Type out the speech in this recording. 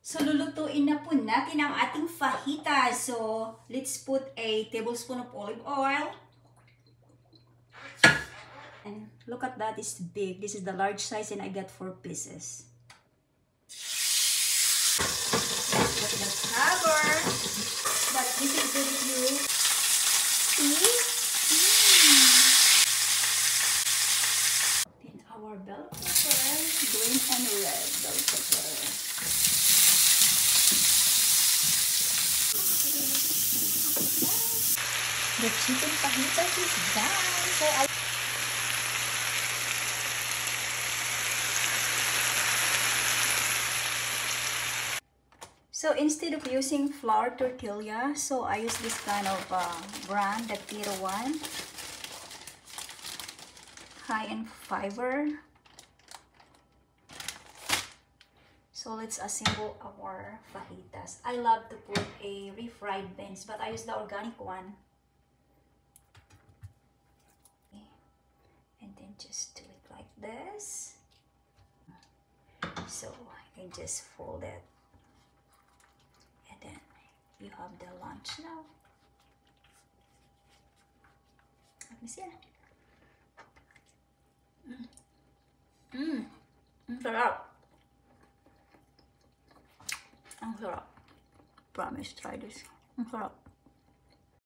So, lulutuin na po natin ang ating fajitas. So, let's put a tablespoon of olive oil. And look at that, it's big. This is the large size and I got 4 pieces. Put the cover. But this is good if you see. Then our bell pepper, green and red bell pepper. The chicken fajitas is done. So instead of using flour tortilla, so I use this kind of brand, the keto one, high in fiber. So let's assemble our fajitas. I love to put a refried beans, but I use the organic one. And then just do it like this. So I can just fold it. And then you have the lunch now. Let me see. Ang sarap. Ang sarap. Promise, try this. Ang sarap.